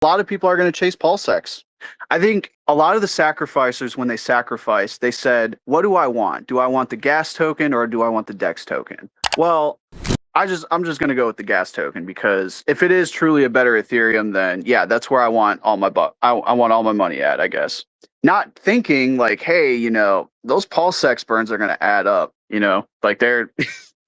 a lot of people are going to chase PulseX. I think a lot of the sacrificers, when they sacrifice, they said, what do I want? Do I want the gas token or do I want the DEX token? Well, I'm just going to go with the gas token, because if it is truly a better Ethereum, then yeah, that's where I want all my I want all my money at, I guess. Not thinking like, hey, those PulseX burns are going to add up, like they're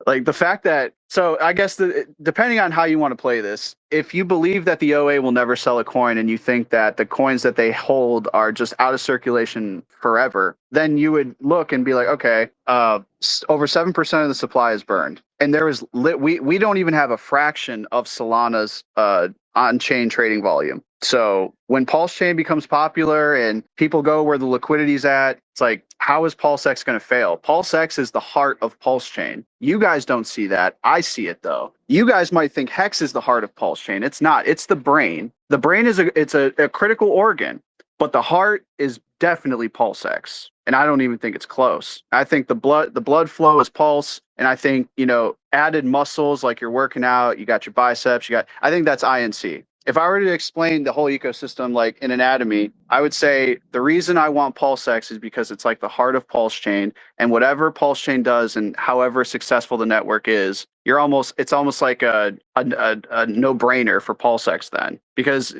like the fact that, so I guess depending on how you want to play this, if you believe that the OA will never sell a coin and you think that the coins that they hold are just out of circulation forever, then you would look and be like, okay, over 7% of the supply is burned. And there is we don't even have a fraction of Solana's on-chain trading volume. So when PulseChain becomes popular and people go where the liquidity's at, it's like, how is PulseX going to fail? PulseX is the heart of PulseChain. You guys don't see that. I see it though. You guys might think Hex is the heart of PulseChain. It's not. It's the brain. The brain is a critical organ, but the heart is definitely PulseX. And I don't even think it's close. I think the blood flow is Pulse, and I think, added muscles, like you're working out, you got your biceps, I think that's INC. If I were to explain the whole ecosystem like in anatomy, I would say the reason I want PulseX is because it's like the heart of PulseChain, and whatever PulseChain does and however successful the network is, it's almost like a no-brainer for PulseX then, because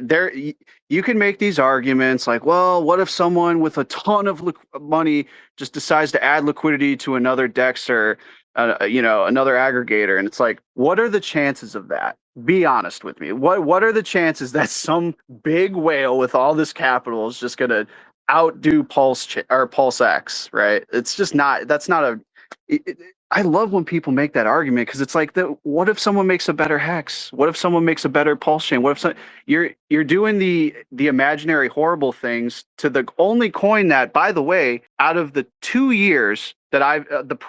you can make these arguments like, well, what if someone with a ton of money just decides to add liquidity to another DEX or another aggregator, and it's like, what are the chances of that? Be honest with me. What are the chances that some big whale with all this capital is just gonna outdo PulseX, right? It's just not. That's not a. I love when people make that argument, because it's like, what if someone makes a better Hex? What if someone makes a better PulseChain? What if you're doing the imaginary horrible things to the only coin that, by the way, out of the 2 years that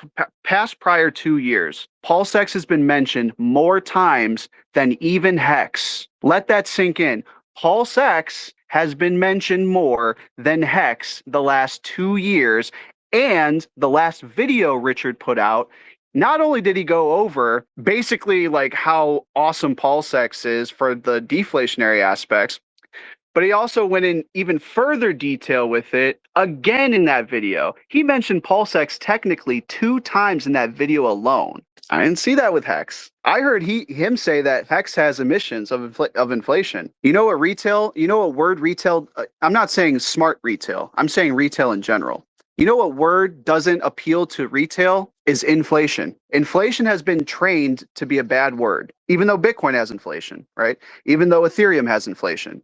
past prior 2 years, PulseX has been mentioned more times than even Hex. Let that sink in. PulseX has been mentioned more than Hex the last 2 years. And the last video Richard put out, not only did he go over basically like how awesome PulseX is for the deflationary aspects, but he also went in even further detail with it again in that video. He mentioned PulseX technically 2 times in that video alone. I didn't see that with Hex. I heard him say that Hex has emissions of inflation. You know what word retail, I'm not saying smart retail, I'm saying retail in general. You know what word doesn't appeal to retail is inflation. Inflation has been trained to be a bad word, even though Bitcoin has inflation, right? Even though Ethereum has inflation.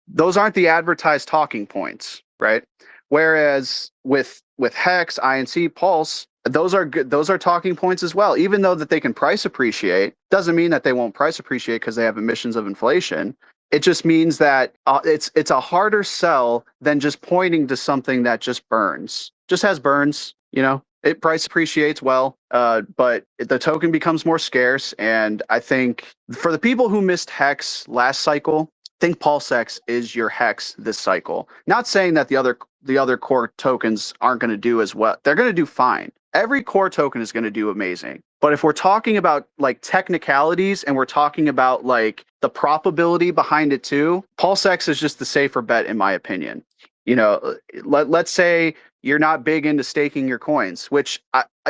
Those aren't the advertised talking points, right? Whereas with Hex, INC, Pulse, those are talking points as well. Even though that they can price appreciate, doesn't mean that they won't price appreciate because they have emissions of inflation. It just means that it's a harder sell than just pointing to something that just burns. Just has burns, it price appreciates well, but the token becomes more scarce. And I think for the people who missed Hex last cycle, I think PulseX is your Hex this cycle. Not saying that the other core tokens aren't going to do as well. They're going to do fine. Every core token is going to do amazing. But if we're talking about like technicalities and we're talking about like the probability behind it too, PulseX is just the safer bet in my opinion. Let's say you're not big into staking your coins, which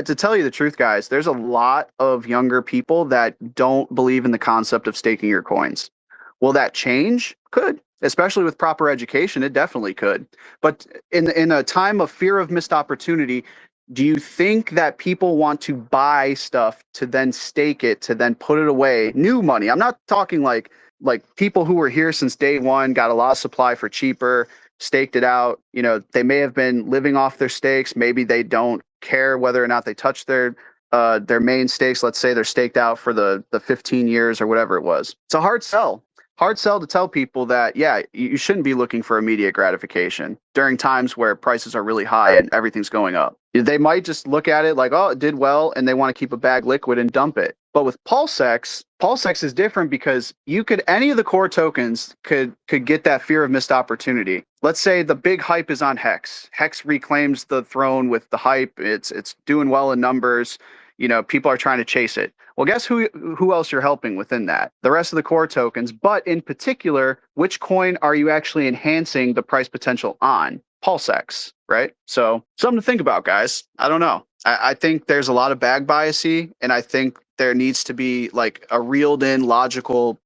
to tell you the truth, guys, there's a lot of younger people that don't believe in the concept of staking your coins. Will that change? Could. Especially with proper education, it definitely could. But in a time of fear of missed opportunity, do you think that people want to buy stuff to then stake it, to then put it away? New money. I'm not talking like people who were here since day one, got a lot of supply for cheaper, staked it out. They may have been living off their stakes. Maybe they don't care whether or not they touch their main stakes. Let's say they're staked out for the 15 years or whatever it was. It's a hard sell. Hard sell to tell people that, yeah, you shouldn't be looking for immediate gratification during times where prices are really high and everything's going up. They might just look at it like, oh, it did well, and they want to keep a bag liquid and dump it. But with PulseX is different because any of the core tokens could get that fear of missed opportunity. Let's say the big hype is on Hex. Hex reclaims the throne with the hype. It's doing well in numbers. people are trying to chase it. Well, guess who else you're helping within that? The rest of the core tokens, but in particular, which coin are you actually enhancing the price potential on? PulseX, right? So something to think about, guys. I don't know. I think there's a lot of bag biasy, and I think there needs to be like a reeled in logical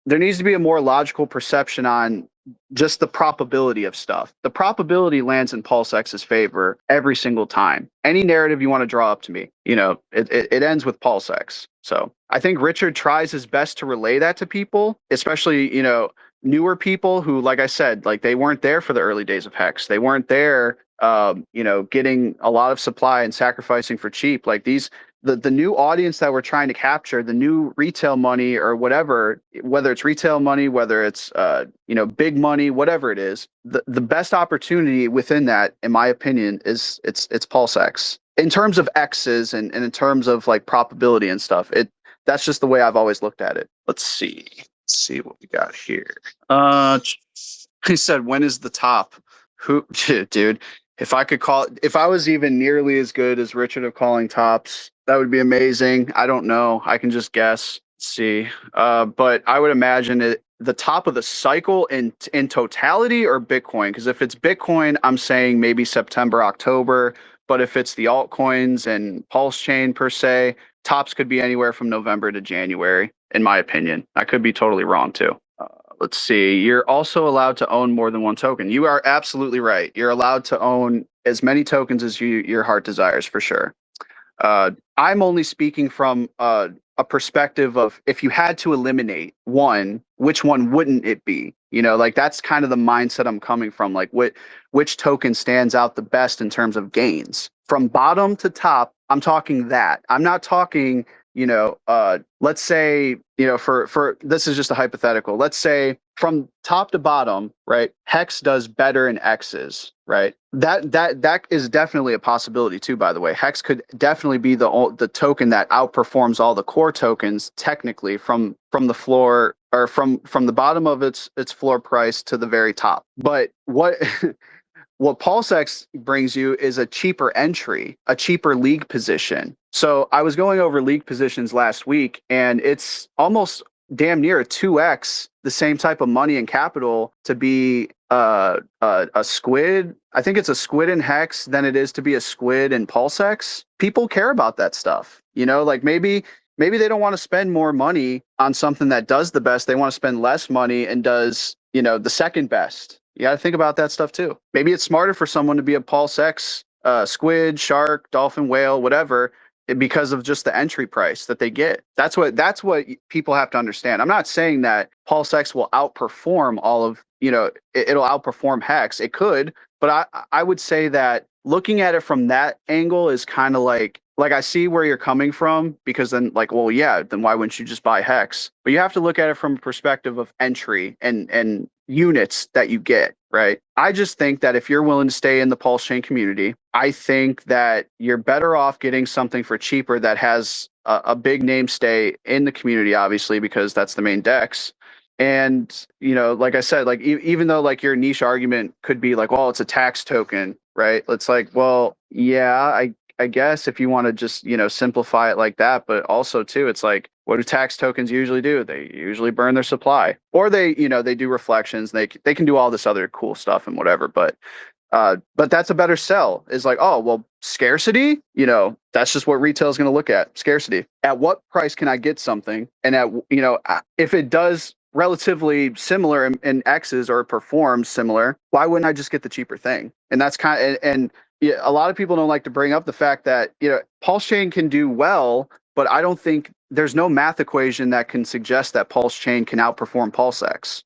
there needs to be a more logical perception on just the probability of stuff. The probability lands in PulseX's favor every single time. Any narrative you want to draw up to me, it ends with PulseX. So I think Richard tries his best to relay that to people, especially, newer people who, like I said, like they weren't there for the early days of Hex. They weren't there, getting a lot of supply and sacrificing for cheap. Like the new audience that we're trying to capture, the new retail money or whatever, whether it's retail money, whether it's big money, whatever it is, the best opportunity within that, in my opinion, is it's PulseX. In terms of X's and in terms of like probability and stuff, that's just the way I've always looked at it. Let's see what we got here. He said, when is the top? Who, dude? If I was even nearly as good as Richard of calling tops, that would be amazing. I don't know. I can just guess. Let's see. But I would imagine the top of the cycle in totality or Bitcoin. Because if it's Bitcoin, I'm saying maybe September, October. But if it's the altcoins and Pulsechain per se, tops could be anywhere from November to January, in my opinion. I could be totally wrong too. Let's see. You're also allowed to own more than one token. You are absolutely right. You're allowed to own as many tokens as your heart desires, for sure. I'm only speaking from a perspective of if you had to eliminate one, which one wouldn't it be? Like that's kind of the mindset I'm coming from. Like which token stands out the best in terms of gains from bottom to top. I'm talking that. I'm not talking, let's say, for this is just a hypothetical. Let's say from top to bottom, right? Hex does better in X's, right? That is definitely a possibility too, by the way. Hex could definitely be the token that outperforms all the core tokens technically from the floor or from the bottom of its floor price to the very top. But what what PulseX brings you is a cheaper entry, a cheaper league position. So I was going over league positions last week, and it's almost damn near a 2x the same type of money and capital to be a squid. I think it's a squid in Hex than it is to be a squid in PulseX. People care about that stuff. Like maybe they don't want to spend more money on something that does the best. They want to spend less money and does, the second best. You got to think about that stuff too. Maybe it's smarter for someone to be a PulseX, squid, shark, dolphin, whale, whatever, because of just the entry price that they get. That's what people have to understand. I'm not saying that PulseX will outperform all of, it'll outperform Hex. It could, but I would say that looking at it from that angle is kind of like I see where you're coming from, because then like, well, yeah, then why wouldn't you just buy Hex? But you have to look at it from a perspective of entry and units that you get, right? I just think that if you're willing to stay in the Pulsechain community, I think that you're better off getting something for cheaper that has a big name stay in the community, obviously, because that's the main DEX. And, like I said, like even though like your niche argument could be like, well, it's a tax token, right? It's like, well, yeah, I guess if you want to just, simplify it like that, but also too, it's like, what do tax tokens usually do? They usually burn their supply, or they do reflections. They can do all this other cool stuff and whatever. But that's a better sell, is like, oh, well, scarcity, that's just what retail is going to look at. Scarcity. At what price can I get something? And if it does relatively similar in X's or performs similar, why wouldn't I just get the cheaper thing? And that's and yeah, a lot of people don't like to bring up the fact that, Pulsechain can do well, but I don't think there's no math equation that can suggest that Pulsechain can outperform PulseX.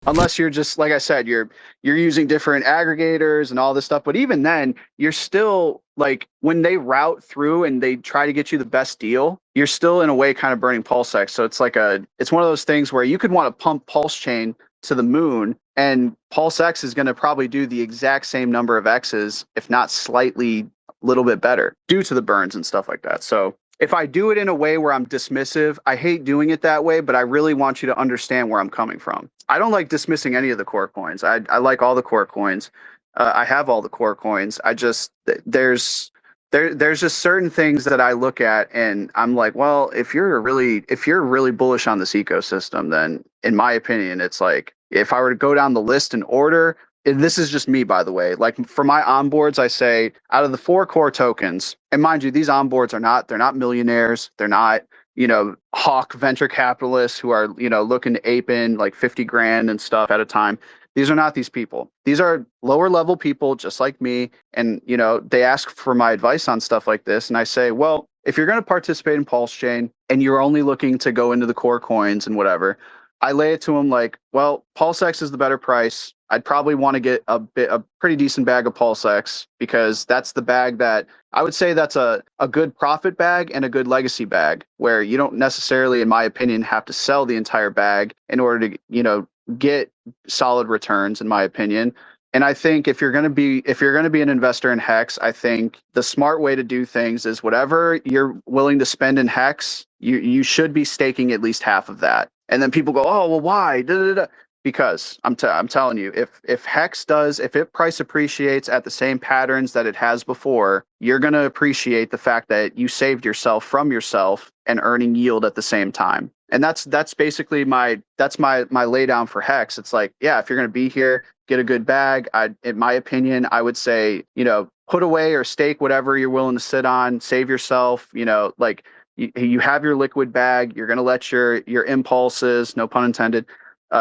Unless you're just, like I said, you're using different aggregators and all this stuff. But even then, you're still like, when they route through and they try to get you the best deal, you're still in a way kind of burning PulseX. So it's like it's one of those things where you could want to pump Pulsechain to the moon, and PulseX is going to probably do the exact same number of X's, if not slightly a little bit better, due to the burns and stuff like that. So if I do it in a way where I'm dismissive, I hate doing it that way, but I really want you to understand where I'm coming from. I don't like dismissing any of the core coins. I like all the core coins. I have all the core coins. I just, there's there's just certain things that I look at and I'm like, well, if you're really bullish on this ecosystem, then in my opinion, it's like if I were to go down the list in order, and this is just me, by the way, like for my onboards, I say out of the 4 core tokens, and mind you, these onboards they're not millionaires, they're not, hawk venture capitalists who are, looking to ape in like 50 grand and stuff at a time. These are not these people. These are lower level people just like me. And, they ask for my advice on stuff like this. And I say, well, if you're going to participate in PulseChain and you're only looking to go into the core coins and whatever, I lay it to them like, well, PulseX is the better price. I'd probably want to get a pretty decent bag of PulseX because that's the bag that I would say that's a good profit bag and a good legacy bag where you don't necessarily, in my opinion, have to sell the entire bag in order to, get solid returns, in my opinion. And I think if you're going to be an investor in Hex, I think the smart way to do things is whatever you're willing to spend in Hex, you should be staking at least half of that. And then people go, oh, well, why? Da, da, da. Because I'm telling you, if Hex if it price appreciates at the same patterns that it has before, you're going to appreciate the fact that you saved yourself from yourself and earning yield at the same time. And that's basically my lay down for Hex. It's like, yeah, if you're going to be here, get a good bag. In my opinion, I would say, put away or stake whatever you're willing to sit on, save yourself, like you have your liquid bag, you're going to let your impulses, no pun intended,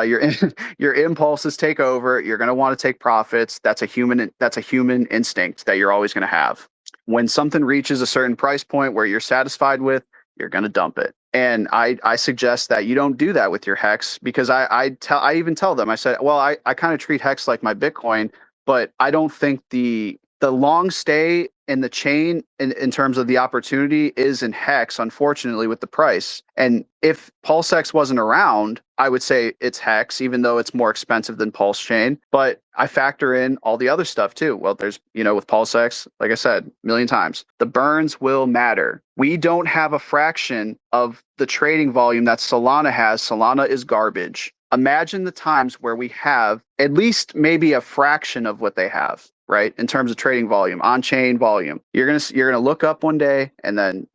your impulses take over. You're going to want to take profits. That's a human instinct that you're always going to have. When something reaches a certain price point where you're satisfied with, you're going to dump it. And I suggest that you don't do that with your Hex because I even tell them, I said, well, I kind of treat Hex like my Bitcoin, but I don't think the long stay in the chain in terms of the opportunity is in Hex, unfortunately, with the price. And if PulseX wasn't around, I would say it's Hex, even though it's more expensive than PulseChain. But I factor in all the other stuff too. Well, there's, with PulseX, like I said, a million times, the burns will matter. We don't have a fraction of the trading volume that Solana has. Solana is garbage. Imagine the times where we have at least maybe a fraction of what they have, right? In terms of trading volume, on-chain volume. You're gonna look up one day and then,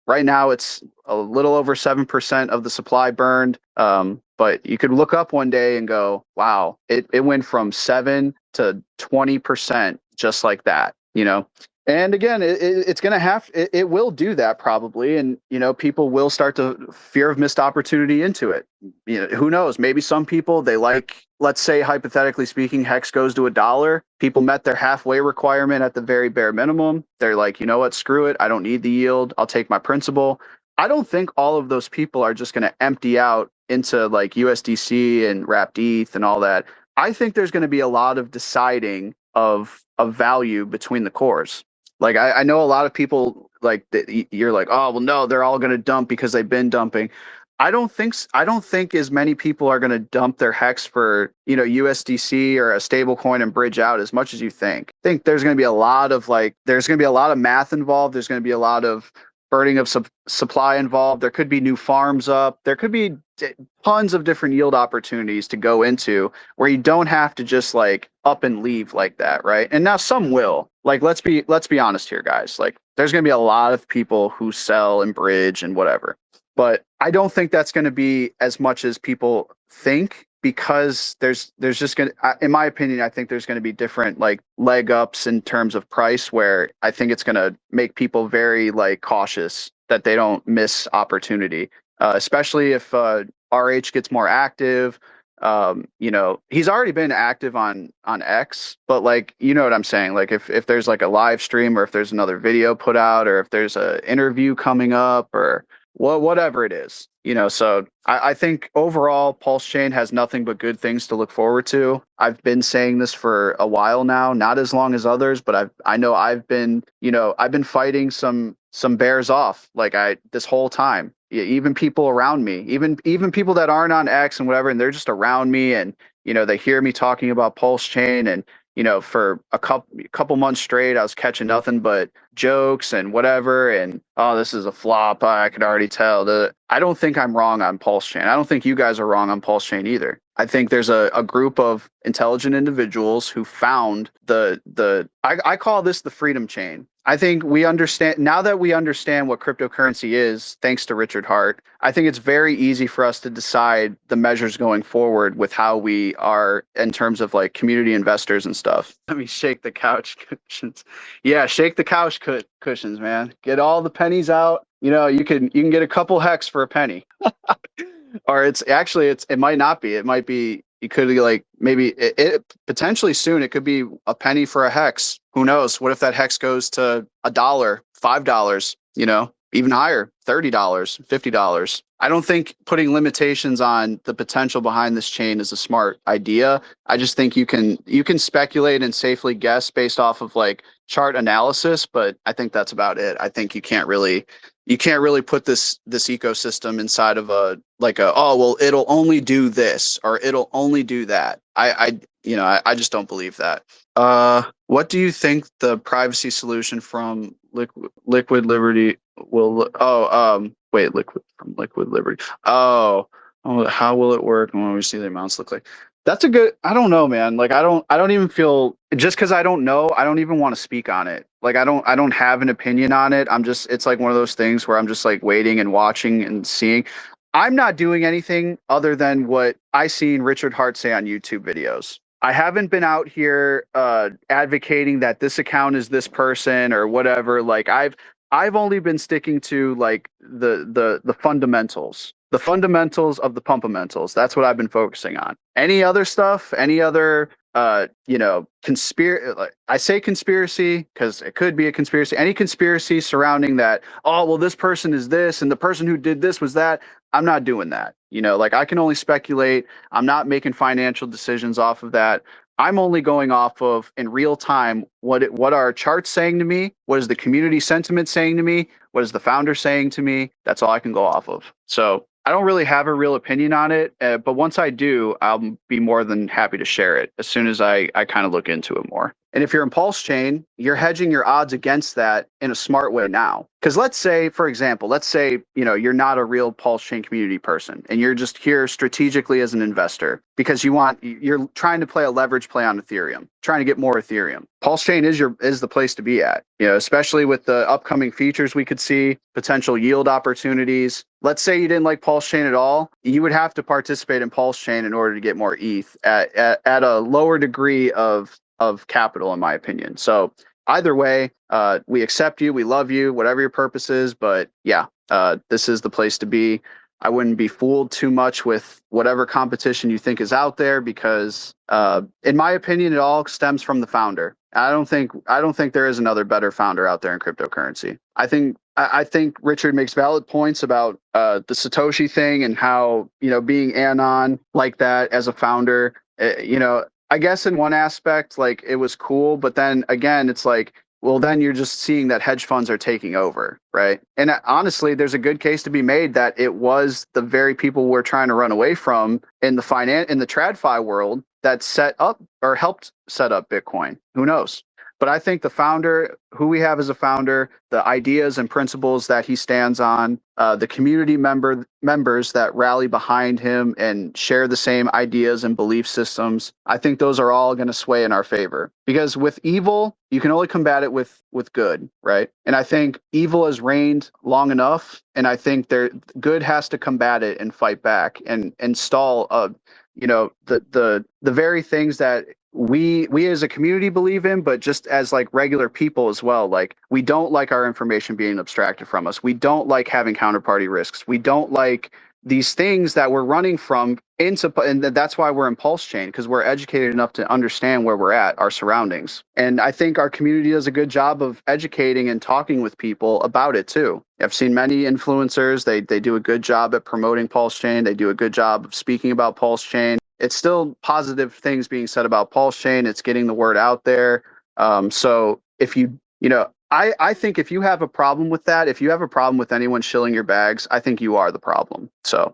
right now it's a little over 7% of the supply burned. But you could look up one day and go, wow, it went from 7 to 20% just like that, And again, it's going to it will do that probably. And, people will start to fear of missed opportunity into it. Who knows? Maybe some people, they like, let's say, hypothetically speaking, Hex goes to $1. People met their halfway requirement at the very bare minimum. They're like, you know what? Screw it. I don't need the yield. I'll take my principal. I don't think all of those people are just going to empty out into like USDC and wrapped ETH and all that. I think there's going to be a lot of deciding of value between the cores. Like I know a lot of people like you're like, oh well, no, they're all going to dump because they've been dumping. I don't think as many people are going to dump their Hex for USDC or a stable coin and bridge out as much as you think. I think there's going to be a lot of math involved. There's going to be a lot of burning of supply involved. There could be new farms up. There could be tons of different yield opportunities to go into where you don't have to just like up and leave like that, right? And now some will. Like let's be honest here, guys. Like there's going to be a lot of people who sell and bridge and whatever. But I don't think that's going to be as much as people think because there's just going to, in my opinion, I think there's going to be different like leg ups in terms of price where I think it's going to make people very like cautious that they don't miss opportunity, especially if RH gets more active. He's already been active on X, but like, you know what I'm saying? Like if there's like a live stream or if there's another video put out or if there's an interview coming up or whatever it is, so I think overall PulseChain has nothing but good things to look forward to. I've been saying this for a while now, not as long as others, but I know I've been fighting some bears off like this whole time. Even people around me, even people that aren't on X and whatever, and they're just around me and, they hear me talking about PulseChain and, for a couple months straight, I was catching nothing but jokes and whatever, and oh, this is a flop. I could already tell. I don't think I'm wrong on PulseChain. I don't think you guys are wrong on PulseChain either. I think there's a group of intelligent individuals who found I call this the freedom chain. I think we understand now that we understand what cryptocurrency is, thanks to Richard Hart. I think it's very easy for us to decide the measures going forward with how we are in terms of like community investors and stuff. Let me shake the couch cushions. Yeah, shake the couch cushions, man. Get all the pennies out. You know, you can get a couple hex for a penny. Or it might not be. It might be, you could be like, maybe it potentially soon it could be a penny for a hex. Who knows? What if that hex goes to $1, $5, you know, even higher, $30, $50. I don't think putting limitations on the potential behind this chain is a smart idea. I just think you can speculate and safely guess based off of like chart analysis, but I think that's about it. I think you can't really put this ecosystem inside of oh, well, it'll only do this or it'll only do that. I just don't believe that. What do you think the privacy solution from Liquid Liberty will? Liquid Liberty. Oh, how will it work when we see the amounts look like? That's a good. I don't know, man. Like I don't even feel, just because I don't know, I don't even want to speak on it. Like I don't have an opinion on it. It's like one of those things where I'm just like waiting and watching and seeing. I'm not doing anything other than what I seen Richard Hart say on YouTube videos. I haven't been out here advocating that this account is this person or whatever. Like I've only been sticking to like the fundamentals. The fundamentals of the pumpamentals. That's what I've been focusing on. Any other stuff, any other I say conspiracy because it could be a conspiracy. Any conspiracy surrounding that, oh, well, this person is this and the person who did this was that. I'm not doing that. You know, like I can only speculate. I'm not making financial decisions off of that. I'm only going off of in real time what are charts saying to me? What is the community sentiment saying to me? What is the founder saying to me? That's all I can go off of. So I don't really have a real opinion on it, but once I do, I'll be more than happy to share it as soon as I kind of look into it more. And if you're in PulseChain, you're hedging your odds against that in a smart way now. Because let's say, for example, you're not a real PulseChain community person and you're just here strategically as an investor because you're trying to play a leverage play on Ethereum, trying to get more Ethereum. PulseChain is the place to be at, you know, especially with the upcoming features we could see, potential yield opportunities. Let's say you didn't like PulseChain at all, you would have to participate in PulseChain in order to get more ETH at a lower degree of capital, in my opinion. So either way, we accept you, we love you, whatever your purpose is. But yeah, this is the place to be. I wouldn't be fooled too much with whatever competition you think is out there because, in my opinion, it all stems from the founder. I don't think there is another better founder out there in cryptocurrency. I think Richard makes valid points about the Satoshi thing and how, you know, being anon like that as a founder, I guess in one aspect, like it was cool, but then again, it's like, well, then you're just seeing that hedge funds are taking over, right? And honestly, there's a good case to be made that it was the very people we're trying to run away from in the TradFi world that set up or helped set up Bitcoin. Who knows? But I think the founder, who we have as a founder, the ideas and principles that he stands on, the community members that rally behind him and share the same ideas and belief systems, I think those are all going to sway in our favor. Because with evil, you can only combat it with good, right? And I think evil has reigned long enough, and I think good has to combat it and fight back and install the very things that we as a community believe in, but just as like regular people as well. Like we don't like our information being abstracted from us. We don't like having counterparty risks. We don't like these things that we're running from and that's why we're in PulseChain, because we're educated enough to understand where we're at, our surroundings. And I think our community does a good job of educating and talking with people about it too. I've seen many influencers, they do a good job at promoting PulseChain. They do a good job of speaking about PulseChain. It's still positive things being said about PulseChain. It's getting the word out there. So if I think if you have a problem with that, if you have a problem with anyone shilling your bags, I think you are the problem. So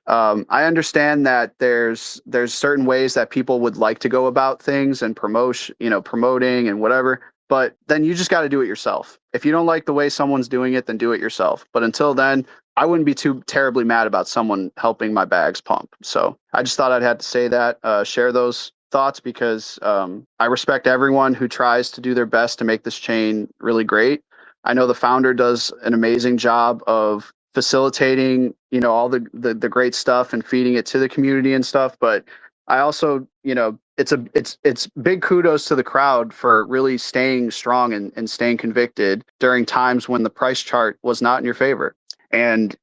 I understand that there's certain ways that people would like to go about things and promoting and whatever. But then you just got to do it yourself. If you don't like the way someone's doing it, then do it yourself. But until then, I wouldn't be too terribly mad about someone helping my bags pump. So I just thought I'd have to say that, share those thoughts, because I respect everyone who tries to do their best to make this chain really great. I know the founder does an amazing job of facilitating, all the great stuff and feeding it to the community and stuff. But I also, it's big kudos to the crowd for really staying strong and staying convicted during times when the price chart was not in your favor. And,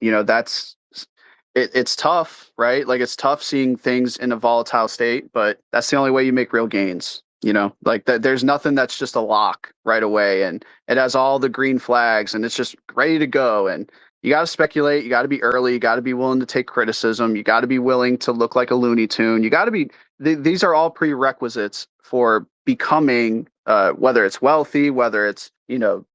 it's tough, right? Like, it's tough seeing things in a volatile state, but that's the only way you make real gains. Like that, there's nothing that's just a lock right away, and it has all the green flags and it's just ready to go. And you got to speculate, you got to be early, you got to be willing to take criticism, you got to be willing to look like a Looney Tune. You got to be, these are all prerequisites for becoming, whether it's wealthy, whether it's,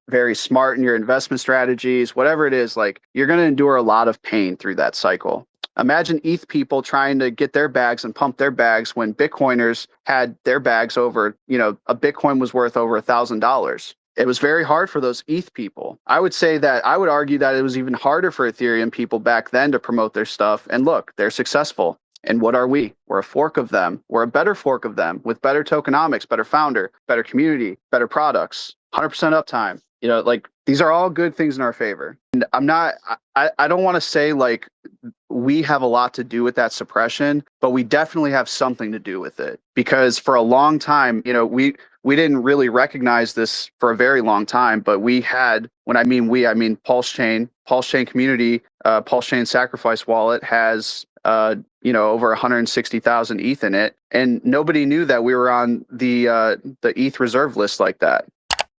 very smart in your investment strategies, whatever it is, like, you're going to endure a lot of pain through that cycle. Imagine ETH people trying to get their bags and pump their bags when Bitcoiners had their bags over, a Bitcoin was worth over $1,000. It was very hard for those ETH people. I would argue that it was even harder for Ethereum people back then to promote their stuff. And look, they're successful. And what are we? We're a fork of them. We're a better fork of them with better tokenomics, better founder, better community, better products, 100% uptime. Like, these are all good things in our favor. And I don't want to say like we have a lot to do with that suppression, but we definitely have something to do with it, because for a long time, we didn't really recognize this for a very long time, but we had, when I mean we, I mean PulseChain community, PulseChain Sacrafice wallet has, over 160,000 ETH in it. And nobody knew that we were on the ETH reserve list like that.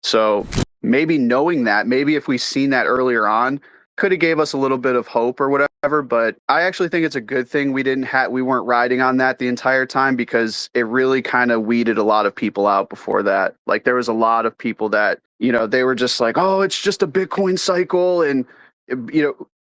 So maybe knowing that, maybe if we seen that earlier on, could have gave us a little bit of hope or whatever. But I actually think it's a good thing we weren't riding on that the entire time, because it really kind of weeded a lot of people out before that. Like, there was a lot of people that, they were just like, oh, it's just a Bitcoin cycle. And,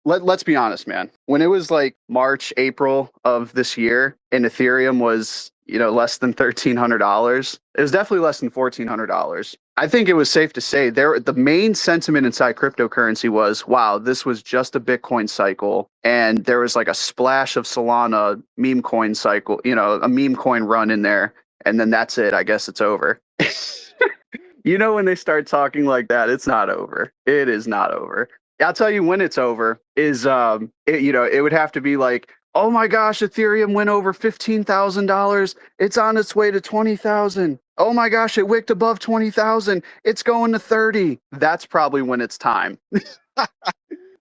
let's be honest, man, when it was like March, April of this year and Ethereum was, less than $1,300, it was definitely less than $1,400. I think it was safe to say the main sentiment inside cryptocurrency was, wow, this was just a Bitcoin cycle. And there was like a splash of Solana meme coin cycle, a meme coin run in there. And then that's it. I guess it's over. When they start talking like that, it's not over. It is not over. I'll tell you when it's over is, it would have to be like, oh my gosh, Ethereum went over $15,000. It's on its way to 20,000. Oh my gosh, it wicked above 20,000. It's going to 30. That's probably when it's time.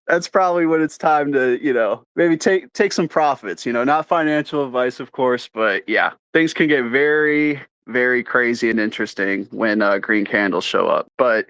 That's probably when it's time to, maybe take some profits, not financial advice, of course, but yeah, things can get very, very crazy and interesting when green candles show up. But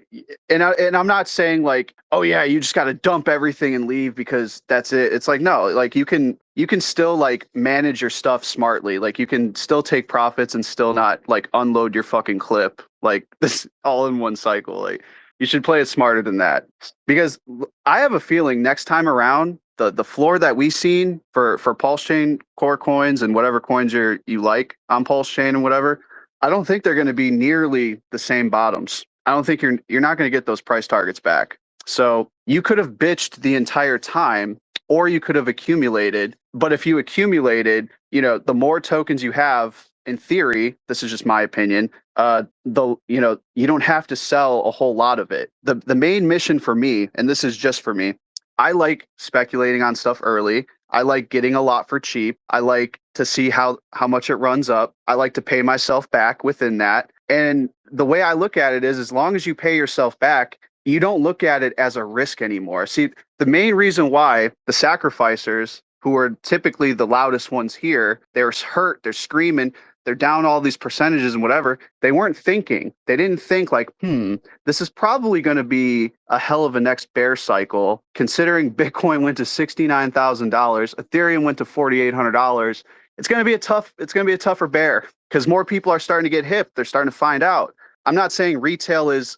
and I'm not saying like, oh yeah, you just got to dump everything and leave because that's it. It's like, no, like you can still like manage your stuff smartly. Like, you can still take profits and still not like unload your fucking clip like this all in one cycle. Like, you should play it smarter than that, because I have a feeling next time around, the floor that we've seen for PulseChain core coins and whatever coins you like on PulseChain and whatever, I don't think they're going to be nearly the same bottoms. I don't think you're not going to get those price targets back. So you could have bitched the entire time, or you could have accumulated. But if you accumulated, the more tokens you have, in theory, this is just my opinion, you don't have to sell a whole lot of it. The main mission for me, and this is just for me, I like speculating on stuff early. I like getting a lot for cheap. I like to see how much it runs up. I like to pay myself back within that. And the way I look at it is, as long as you pay yourself back, you don't look at it as a risk anymore. See, the main reason why the sacrificers, who are typically the loudest ones here, they're hurt, they're screaming, they're down all these percentages and whatever, they weren't thinking. They didn't think like, this is probably going to be a hell of a next bear cycle, considering Bitcoin went to $69,000, Ethereum went to $4,800. It's going to be a tougher bear, because more people are starting to get hip. They're starting to find out. I'm not saying retail is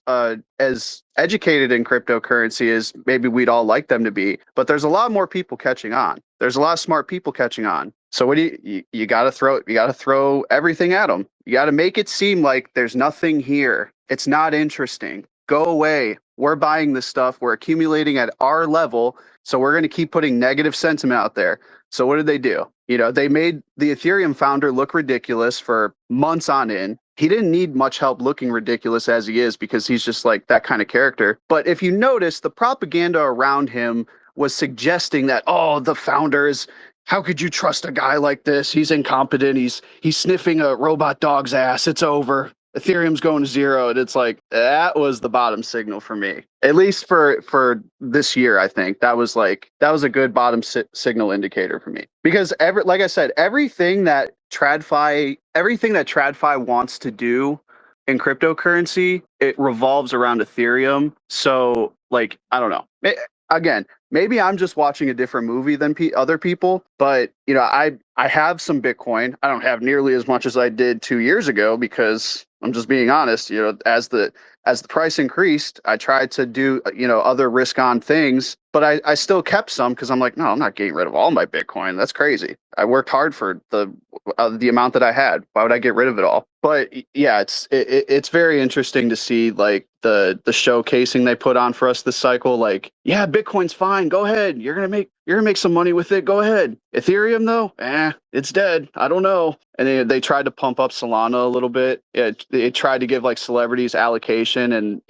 as educated in cryptocurrency as maybe we'd all like them to be, but there's a lot more people catching on. There's a lot of smart people catching on. So what do you got to throw everything at them. You got to make it seem like there's nothing here. It's not interesting. Go away. We're buying this stuff. We're accumulating at our level. So we're going to keep putting negative sentiment out there. So what did they do? They made the Ethereum founder look ridiculous for months on end. He didn't need much help looking ridiculous as he is because he's just like that kind of character. But if you notice, the propaganda around him was suggesting that, oh, the founder is, how could you trust a guy like this? He's incompetent. He's sniffing a robot dog's ass. It's over. Ethereum's going to zero. And it's like, that was the bottom signal for me, at least for this year. I think that was a good bottom signal indicator for me, because like I said, everything that TradFi wants to do in cryptocurrency, it revolves around Ethereum. So like, I don't know. Again, maybe I'm just watching a different movie than other people, but I have some Bitcoin. I don't have nearly as much as I did 2 years ago, because I'm just being honest. As the price increased, I tried to do other risk on things, but I still kept some, because I'm like, no, I'm not getting rid of all my Bitcoin. That's crazy. I worked hard for the amount that I had. Why would I get rid of it all? But yeah, it's very interesting to see like the showcasing they put on for us this cycle. Like, yeah, Bitcoin's fine. Go ahead. You're gonna make some money with it. Go ahead. Ethereum though, it's dead. I don't know. And they tried to pump up Solana a little bit. It tried to give like celebrities allocation, and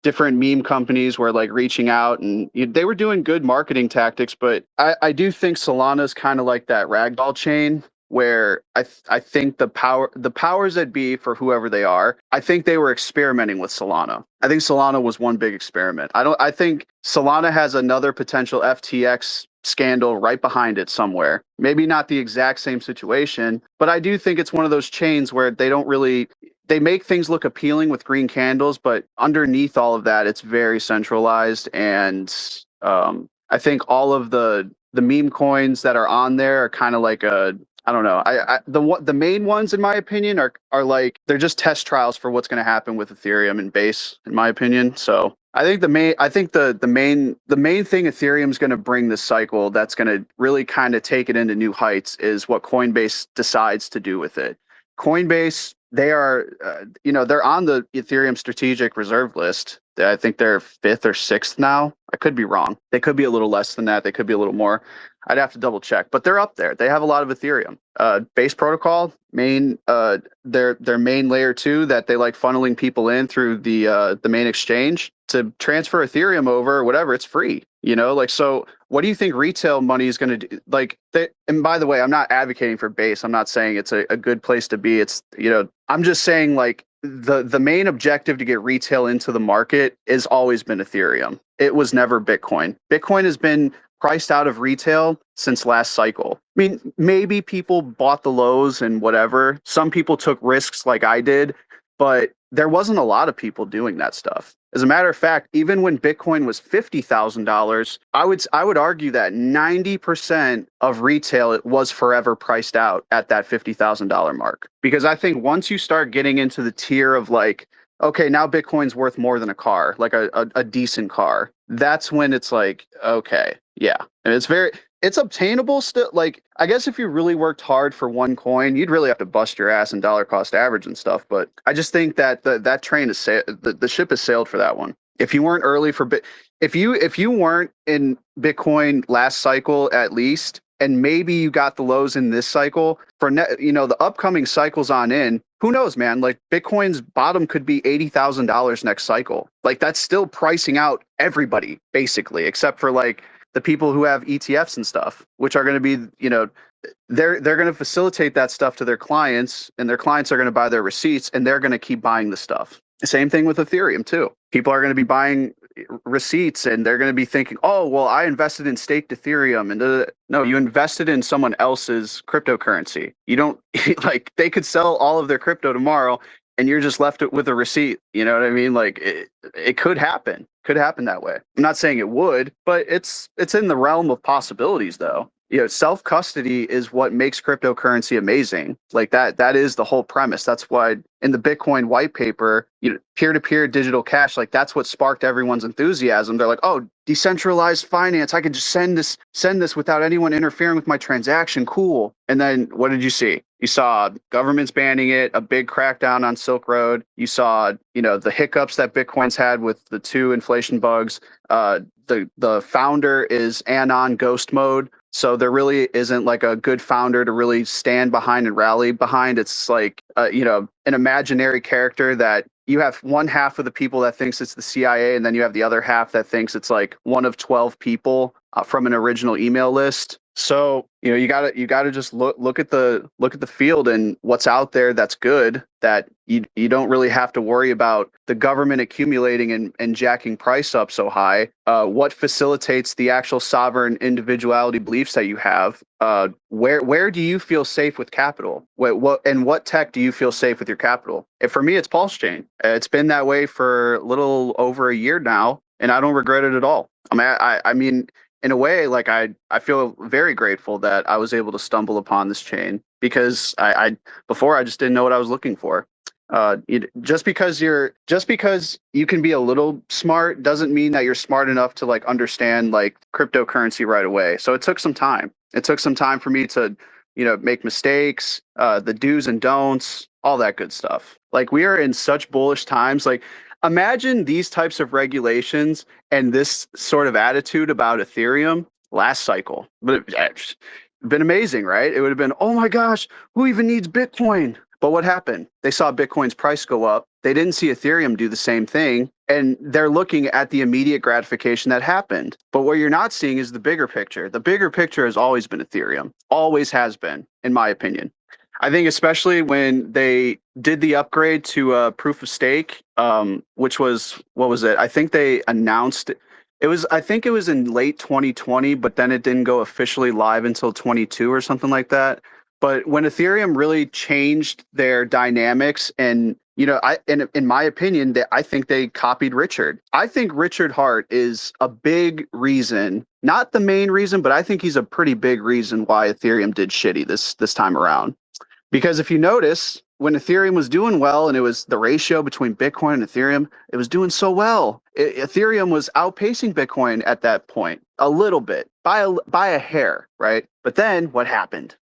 different meme companies were like reaching out, and they were doing good marketing tactics. But I do think Solana's kind of like that ragdoll chain, where I think the powers that be, for whoever they are, I think they were experimenting with Solana. I think Solana was one big experiment. I think Solana has another potential FTX scandal right behind it somewhere. Maybe not the exact same situation, but I do think it's one of those chains where they make things look appealing with green candles, but underneath all of that, it's very centralized. And I think all of the meme coins that are on there are kind of like I don't know. The main ones, in my opinion, are like, they're just test trials for what's going to happen with Ethereum and Base, in my opinion. So I think the main thing Ethereum's going to bring this cycle, that's going to really kind of take it into new heights, is what Coinbase decides to do with it. Coinbase, they are, they're on the Ethereum strategic reserve list. I think they're 5th or 6th now. I could be wrong. They could be a little less than that. They could be a little more. I'd have to double check, but they're up there. They have a lot of Ethereum. Base protocol, their main layer 2 that they like funneling people in through the main exchange to transfer Ethereum over or whatever. It's free, so what do you think retail money is going to do? Like, and by the way, I'm not advocating for Base. I'm not saying it's a good place to be. It's, I'm just saying like the main objective to get retail into the market has always been Ethereum. It was never Bitcoin. Bitcoin has been priced out of retail since last cycle. I mean, maybe people bought the lows and whatever. Some people took risks like I did, but there wasn't a lot of people doing that stuff. As a matter of fact, even when Bitcoin was $50,000, I would argue that 90% of retail, it was forever priced out at that $50,000 mark. Because I think once you start getting into the tier of like, okay, now Bitcoin's worth more than a car, like a decent car, that's when it's like, okay, yeah. And it's obtainable still. Like, I guess if you really worked hard for one coin, you'd really have to bust your ass in dollar cost average and stuff. But I just think that that train is the ship has sailed for that one. If you weren't early for if you weren't in Bitcoin last cycle at least, and maybe you got the lows in this cycle for the upcoming cycles on in, who knows, man? Like, Bitcoin's bottom could be $80,000 next cycle. Like, that's still pricing out everybody basically, except for like the people who have ETFs and stuff, which are going to be, they're going to facilitate that stuff to their clients, and their clients are going to buy their receipts, and they're going to keep buying the stuff. Same thing with Ethereum too. People are going to be buying receipts, and they're going to be thinking, oh, well, I invested in staked Ethereum. And no, you invested in someone else's cryptocurrency. You don't like, they could sell all of their crypto tomorrow, and you're just left with a receipt. You know what I mean? Like, it could happen. Could happen that way. I'm not saying it would, but it's in the realm of possibilities though. self custody is what makes cryptocurrency amazing. Like that is the whole premise. That's why in the Bitcoin white paper, peer-to-peer digital cash, like that's what sparked everyone's enthusiasm. They're like, oh, decentralized finance. I could just send this without anyone interfering with my transaction. Cool. And then what did you see? You saw governments banning it, a big crackdown on Silk Road. You saw, the hiccups that Bitcoin's had with the 2 inflation bugs. The founder is anon ghost mode. So there really isn't like a good founder to really stand behind and rally behind. It's like, an imaginary character that you have one half of the people that thinks it's the CIA, and then you have the other half that thinks it's like one of 12 people from an original email list. So, you gotta just look at the field and what's out there that's good, that you don't really have to worry about the government accumulating and jacking price up so high. What facilitates the actual sovereign individuality beliefs that you have? Where do you feel safe with capital? What tech do you feel safe with your capital? And for me, it's Pulsechain. It's been that way for a little over a year now, and I don't regret it at all. I mean, in a way, like I feel very grateful that I was able to stumble upon this chain, because I before I just didn't know what I was looking for. Just because you can be a little smart doesn't mean that you're smart enough to like understand like cryptocurrency right away. So it took some time. It took some time for me to, make mistakes, the do's and don'ts, all that good stuff. Like we are in such bullish times. Like imagine these types of regulations and this sort of attitude about Ethereum last cycle. But it's been amazing, right? It would have been, oh my gosh, who even needs Bitcoin? But what happened? They saw Bitcoin's price go up. They didn't see Ethereum do the same thing. And they're looking at the immediate gratification that happened. But what you're not seeing is the bigger picture. The bigger picture has always been Ethereum. Always has been, in my opinion. I think especially when they did the upgrade to proof of stake, which was, what was it? I think they announced I think it was in late 2020, but then it didn't go officially live until 22 or something like that. But when Ethereum really changed their dynamics, and in my opinion, I think they copied Richard. I think Richard Hart is a big reason, not the main reason, but I think he's a pretty big reason why Ethereum did shitty this time around. Because if you notice, when Ethereum was doing well, and it was the ratio between Bitcoin and Ethereum, it was doing so well. Ethereum was outpacing Bitcoin at that point a little bit, by a hair, right? But then what happened?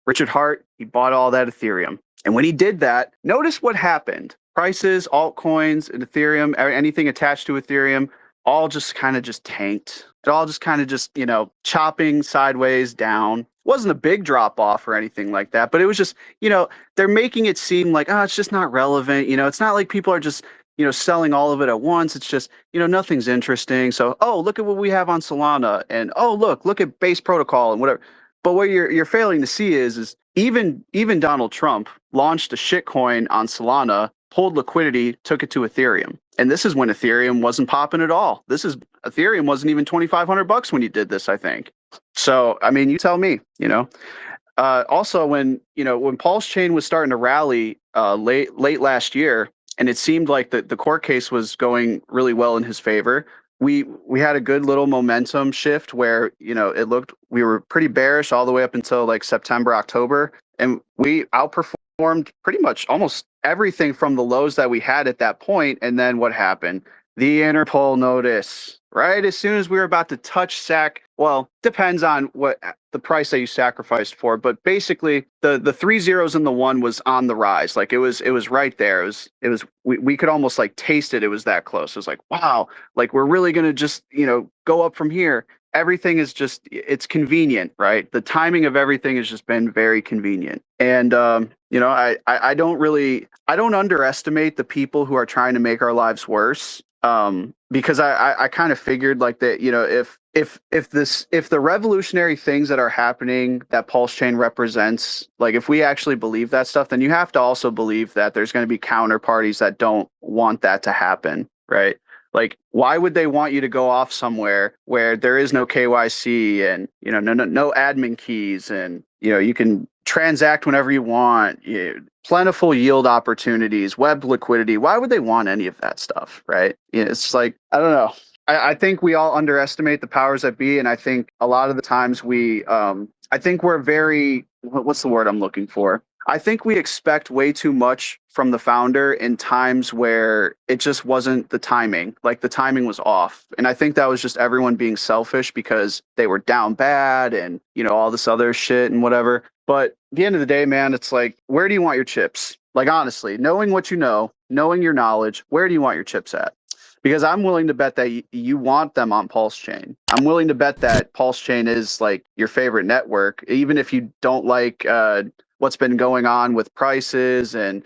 Richard Hart, he bought all that Ethereum. And when he did that, notice what happened. Prices, altcoins, and Ethereum, anything attached to Ethereum, all just kind of just tanked. It all just kind of just, chopping sideways down. Wasn't a big drop off or anything like that, but it was just, they're making it seem like, oh, it's just not relevant. It's not like people are just, selling all of it at once. It's just, nothing's interesting. So, oh, look at what we have on Solana, and oh, look at base protocol and whatever. But what you're failing to see is even Donald Trump launched a shitcoin on Solana, pulled liquidity, took it to Ethereum. And this is when Ethereum wasn't popping at all. Ethereum wasn't even $2,500 when you did this, I think. So, I mean, you tell me, Also, when Pulsechain was starting to rally late last year, and it seemed like the court case was going really well in his favor, we had a good little momentum shift where, we were pretty bearish all the way up until like September, October, and we outperformed pretty much almost everything from the lows that we had at that point. And then what happened? The Interpol notice, right? As soon as we were about to touch well, depends on what the price that you sacrificed for, but basically the 3 zeros and the 1 was on the rise. Like it was right there. We could almost like taste it. It was that close. It was like, wow, like we're really going to just, go up from here. Everything is just, it's convenient, right? The timing of everything has just been very convenient. And, I don't underestimate the people who are trying to make our lives worse. Because I kind of figured like that, if the revolutionary things that are happening that Pulsechain represents, like if we actually believe that stuff, then you have to also believe that there's going to be counterparties that don't want that to happen, right? Like, why would they want you to go off somewhere where there is no KYC and, no admin keys, and, you can transact whenever you want, plentiful yield opportunities, web liquidity? Why would they want any of that stuff, right? It's like, I don't know. I think we all underestimate the powers that be, and I think a lot of the times I think we're very, what's the word I'm looking for? I think we expect way too much from the founder in times where it just wasn't the timing. Like the timing was off. And I think that was just everyone being selfish because they were down bad and, all this other shit and whatever. But at the end of the day, man, it's like, where do you want your chips? Like, honestly, knowing what you know, knowing your knowledge, where do you want your chips at? Because I'm willing to bet that you want them on PulseChain. I'm willing to bet that PulseChain is like your favorite network, even if you don't like what's been going on with prices and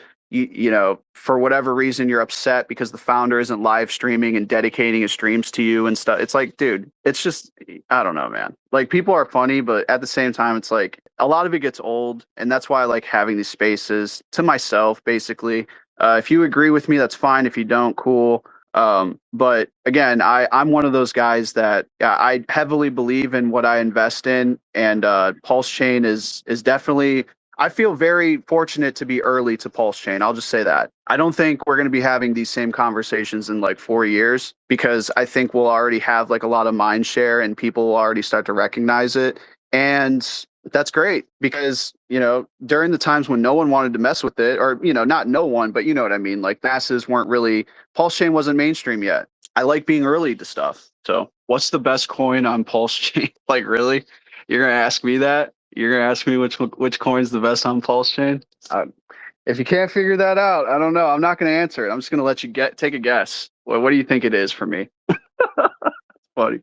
for whatever reason you're upset because the founder isn't live streaming and dedicating his streams to you and stuff. It's like, dude, it's just, I don't know, man. Like people are funny, but at the same time, it's like a lot of it gets old. And that's why I like having these spaces to myself, basically. If you agree with me, that's fine. If you don't, cool. But again, I'm one of those guys that I heavily believe in what I invest in, and PulseChain is definitely. I feel very fortunate to be early to PulseChain. I'll just say that. I don't think we're going to be having these same conversations in like 4 years because I think we'll already have like a lot of mind share and people will already start to recognize it. And that's great because, during the times when no one wanted to mess with it, or, not no one, but you know what I mean? Like masses weren't really, PulseChain wasn't mainstream yet. I like being early to stuff. So what's the best coin on PulseChain? Like, really? You're going to ask me that? You're going to ask me which coin's the best on PulseChain? If you can't figure that out, I don't know. I'm not going to answer it. I'm just going to let you take a guess. What do you think it is for me? Funny.